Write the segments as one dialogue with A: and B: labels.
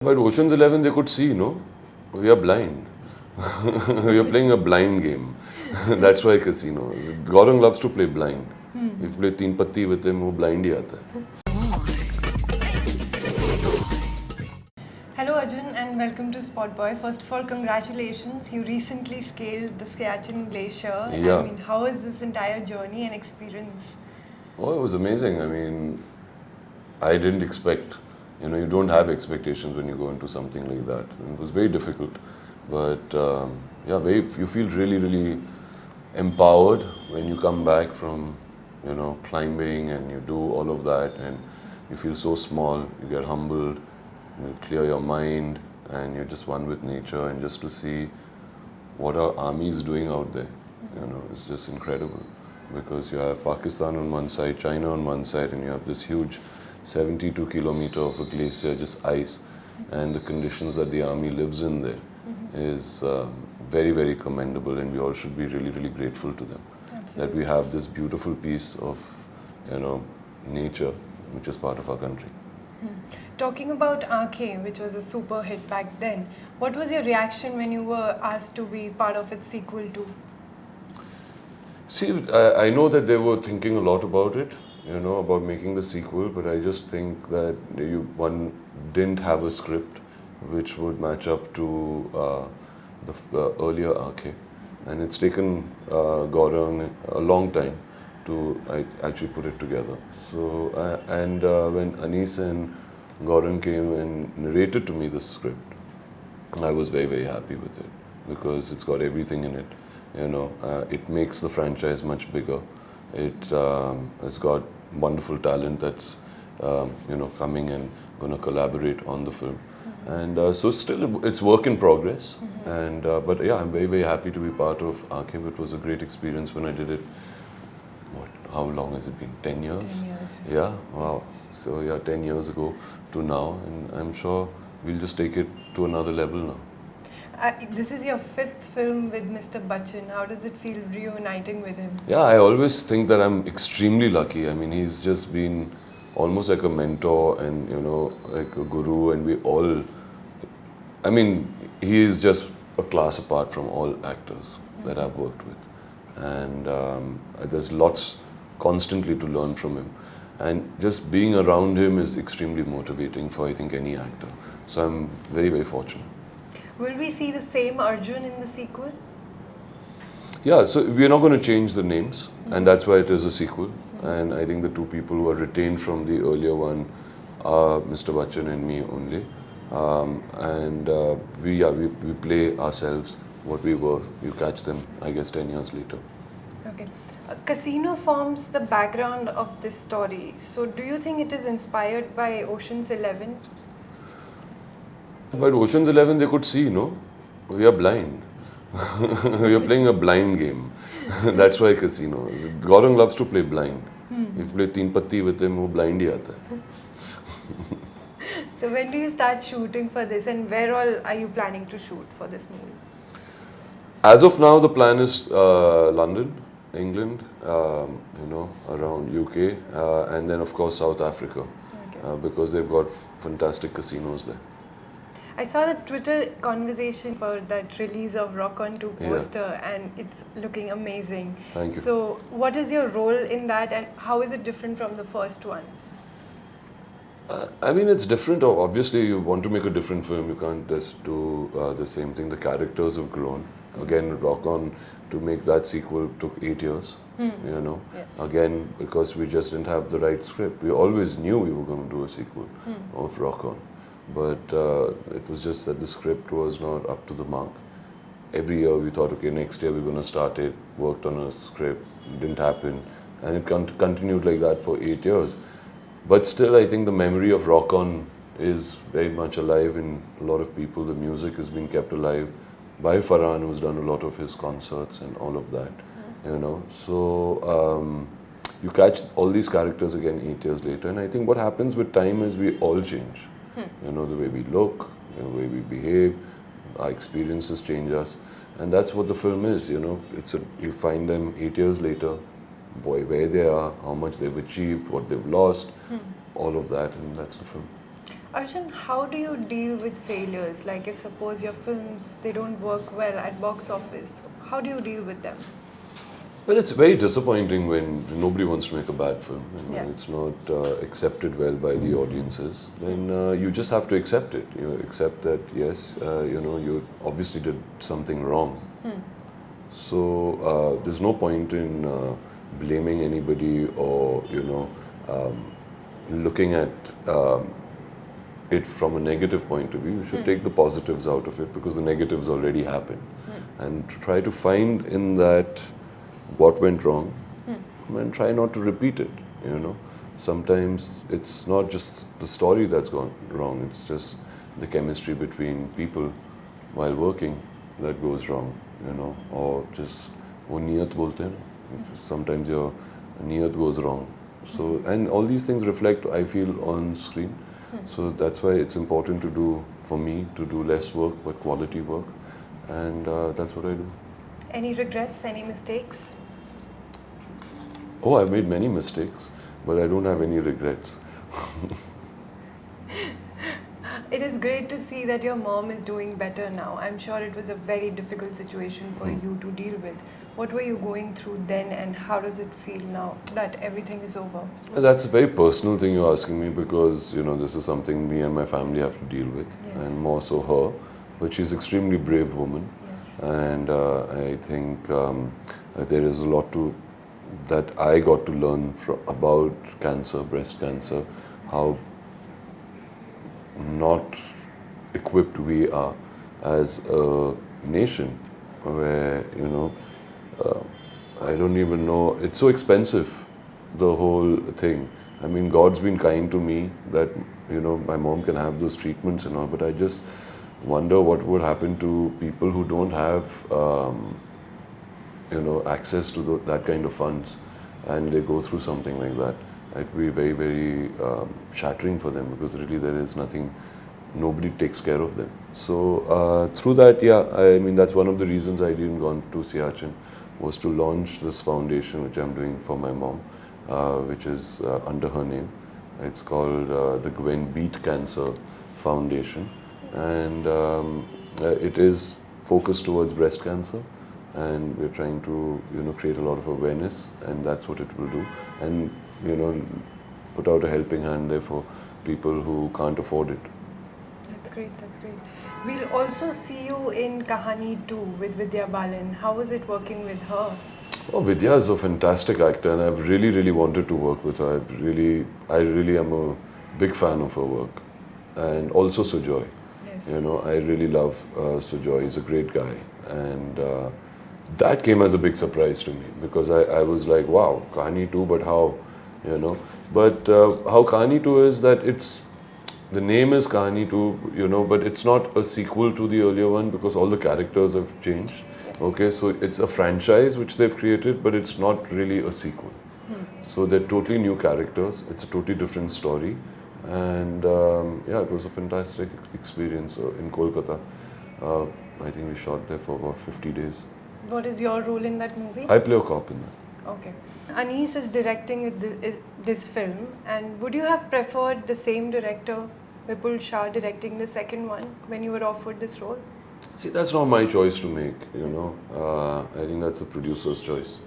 A: But Ocean's 11, they could see, no? We are blind. We are playing a blind game. That's why casino. Gaurang loves to play blind. If you play Teen Patti with him, वो blind ही आता है.
B: Hello Arjun and welcome to Spot Boy. First of all, congratulations. You recently scaled the Siachen Glacier.
A: Yeah.
B: I mean, how was this entire journey and experience?
A: Oh, it was amazing. I mean, I didn't expect. You don't have expectations when you go into something like that. It was very difficult, but you feel really, really empowered when you come back from, climbing and you do all of that, and you feel so small. You get humbled. You clear your mind, and you're just one with nature, and just to see what our army is doing out there, it's just incredible. Because you have Pakistan on one side, China on one side, and you have this huge 72 kilometer of a glacier, just ice, and the conditions that the army lives in there is very, very commendable, and we all should be really, really grateful to them.
B: Absolutely.
A: That we have this beautiful piece of, nature, which is part of our country.
B: Talking about Aankhein, which was a super hit back then, what was your reaction when you were asked to be part of its sequel too?
A: See, I know that they were thinking a lot about it, about making the sequel, but I just think that one didn't have a script which would match up to the earlier Aankhein. And it's taken Gaurang a long time to actually put it together. So, when Anis and Gaurang came and narrated to me the script, I was very, very happy with it because it's got everything in it. It makes the franchise much bigger. It's got wonderful talent that's coming and going to collaborate on the film. And so still it's work in progress. And but yeah, I'm very, very happy to be part of Aankhein. It was a great experience when I did it. How long has it been? 10 years?
B: 10 years.
A: Yeah, wow. So yeah, 10 years ago to now, and I'm sure we'll just take it to another level now.
B: This is your fifth film with Mr. Bachchan. How does it feel reuniting with him?
A: Yeah, I always think that I'm extremely lucky. I mean, he's just been almost like a mentor and, like a guru, and we all, I mean, he is just a class apart from all actors that I've worked with. And there's lots constantly to learn from him. And just being around him is extremely motivating for, I think, any actor. So I'm very, very fortunate.
B: Will we see the same Arjun in the sequel?
A: Yeah, so we're not going to change the names, and that's why it is a sequel. And I think the two people who are retained from the earlier one are Mr. Bachchan and me only. We play ourselves what we were. You catch them, I guess, 10 years later.
B: Okay. Casino forms the background of this story. So do you think it is inspired by Ocean's 11?
A: But Ocean's 11, they could see, no? We are blind. We are playing a blind game. That's why casino. Gaurang loves to play blind. If you play Teen Patti with him, वो blind ही आता है.
B: So when do you start shooting for this, and where all are you planning to shoot for this movie?
A: As of now, the plan is London, England, around UK, and then of course South Africa, because they've got fantastic casinos there.
B: I saw the Twitter conversation for that release of Rock On 2 poster, and it's looking amazing.
A: Thank you.
B: So what is your role in that, and how is it different from the first one?
A: I mean, it's different. Obviously, you want to make a different film. You can't just do the same thing. The characters have grown. Again, Rock On, to make that sequel took 8 years.
B: Yes.
A: Again, because we just didn't have the right script. We always knew we were going to do a sequel of Rock On. But it was just that the script was not up to the mark. Every year we thought, okay, next year we're going to start it, worked on a script, didn't happen. And it continued like that for 8 years. But still, I think the memory of Rock On is very much alive in a lot of people. The music has been kept alive by Farhan, who's done a lot of his concerts and all of that. So you catch all these characters again 8 years later. And I think what happens with time is we all change. The way we look, the way we behave, our experiences change us. And that's what the film is, you find them 8 years later, boy, where they are, how much they've achieved, what they've lost, all of that, and that's the film.
B: Arjun, how do you deal with failures? Like if suppose your films they don't work well at box office, how do you deal with them?
A: Well, it's very disappointing when nobody wants to make a bad film and when
B: Yeah.
A: it's not accepted well by the audiences. Then you just have to accept it. You accept that yes, you obviously did something wrong. So there's no point in blaming anybody or looking at it from a negative point of view. You should take the positives out of it because the negatives already happened, and try to find in that what went wrong, and try not to repeat it. Sometimes it's not just the story that's gone wrong; it's just the chemistry between people while working that goes wrong. Or just वो नियत बोलते हैं ना, sometimes your niyat goes wrong. So, and all these things reflect, I feel, on screen. So that's why it's important to do, for me, to do less work but quality work, and that's what I do.
B: Any regrets? Any mistakes?
A: Oh, I've made many mistakes, but I don't have any regrets.
B: It is great to see that your mom is doing better now. I'm sure it was a very difficult situation for you to deal with. What were you going through then, and how does it feel now that everything is over?
A: Well, that's a very personal thing you're asking me because, this is something me and my family have to deal with,
B: Yes.
A: and more so her. But she's an extremely brave woman,
B: Yes.
A: and I think there is a lot that I got to learn about cancer, breast cancer, how not equipped we are as a nation, where I don't even know, it's so expensive, the whole thing. I mean, God's been kind to me that my mom can have those treatments and all, but I just wonder what would happen to people who don't have access to that kind of funds, and they go through something like that. It'd be very, very shattering for them because really there is nothing, nobody takes care of them. So through that, yeah, I mean, that's one of the reasons I didn't go on to Siachen, was to launch this foundation which I'm doing for my mom, which is under her name. It's called the Gwen Beat Cancer Foundation, and it is focused towards breast cancer, and we're trying to create a lot of awareness, and that's what it will do, and put out a helping hand there for people who can't afford it.
B: That's great, that's great. We'll also see you in Kahani 2 with Vidya Balan. How was it working with her?
A: Oh, Vidya is a fantastic actor, and I've really, really wanted to work with her. I really am a big fan of her work, and also Sujoy.
B: Yes.
A: I really love Sujoy. He's a great guy, and that came as a big surprise to me because I was like, wow, Kahani 2, but how, But how Kahani 2 is that the name is Kahani 2, but it's not a sequel to the earlier one because all the characters have changed.
B: Yes.
A: Okay, so it's a franchise which they've created, but it's not really a sequel. So they're totally new characters. It's a totally different story. And yeah, it was a fantastic experience in Kolkata. I think we shot there for about 50 days.
B: What is your role in that movie?
A: I play a cop in that.
B: Okay. Anis is directing this film, and would you have preferred the same director, Vipul Shah, directing the second one when you were offered this role?
A: See, that's not my choice to make, I think that's the producer's choice.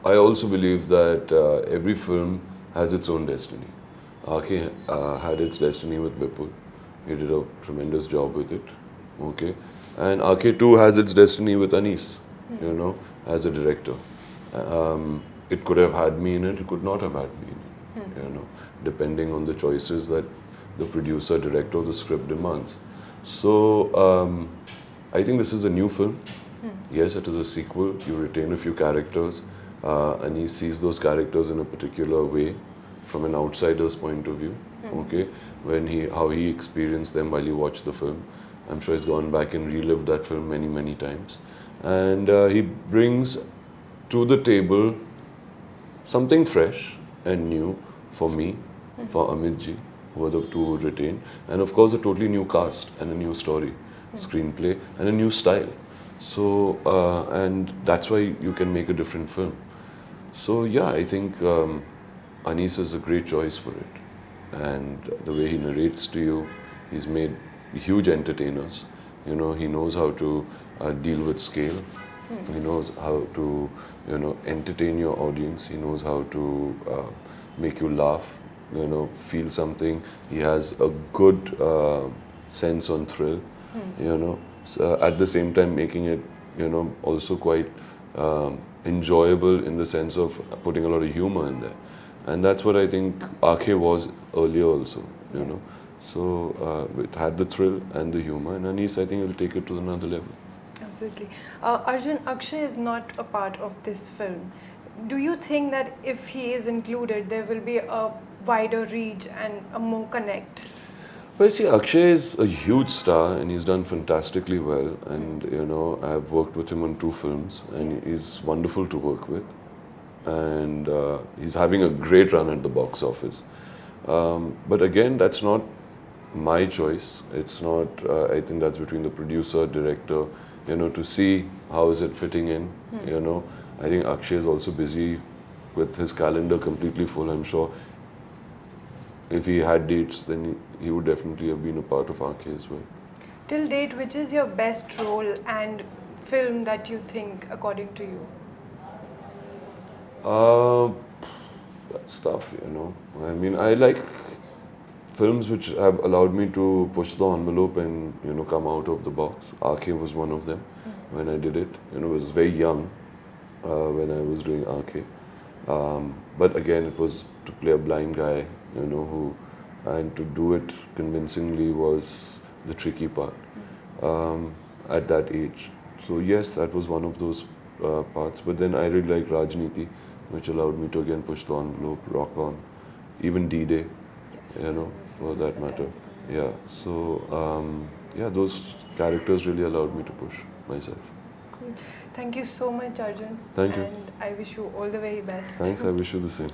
A: I also believe that every film has its own destiny. RK had its destiny with Vipul. He did a tremendous job with it. Okay. And RK2 has its destiny with Anis, as a director. It could have had me in it, it could not have had me in it, depending on the choices that the producer, director, or the script demands. So I think this is a new film. Yes, it is a sequel. You retain a few characters, and he sees those characters in a particular way, from an outsider's point of view. Okay, how he experienced them while he watched the film. I'm sure he's gone back and relived that film many, many times, and he brings to the table something fresh and new for me, for Amit ji, who are the two who retain, and of course a totally new cast and a new story, screenplay, and a new style. So, and that's why you can make a different film. So yeah, I think Anis is a great choice for it. and the way he narrates to you. He's made huge entertainers. You know, he knows how to deal with scale. He knows how to, you know, entertain your audience. He knows how to make you laugh, you know, feel something. He has a good sense on thrill, you know. So at the same time, making it, you know, also quite enjoyable in the sense of putting a lot of humor in there. And that's what I think Aake was earlier also, you know. So it had the thrill and the humor, and Anis, I think, will take it to another level.
B: Absolutely. Arjun, Akshay is not a part of this film. Do you think that if he is included, there will be a wider reach and a more connect?
A: Well, see, Akshay is a huge star and he's done fantastically well. And, you know, I've worked with him on 2 films and he's wonderful to work with. And he's having a great run at the box office. But again, that's not my choice. It's not, I think that's between the producer, director, you know, to see how is it fitting in, you know. I think Akshay is also busy with his calendar completely full. I'm sure if he had dates, then he would definitely have been a part of Aake as well.
B: Till date, which is your best role and film that you think, according to you?
A: That's tough, you know. I mean, I like films which have allowed me to push the envelope and, you know, come out of the box. Aake was one of them when I did it. You know, I was very young when I was doing Aake. But again, it was to play a blind guy, you know, and to do it convincingly was the tricky part at that age. So yes, that was one of those parts. But then I really like Rajniti, which allowed me to again push the envelope, rock on, even D-Day, you know, for that matter. Yeah. So yeah, those characters really allowed me to push myself.
B: Cool. Thank you so much, Arjun.
A: Thank you.
B: And I wish you all the very best.
A: Thanks. I wish you the same.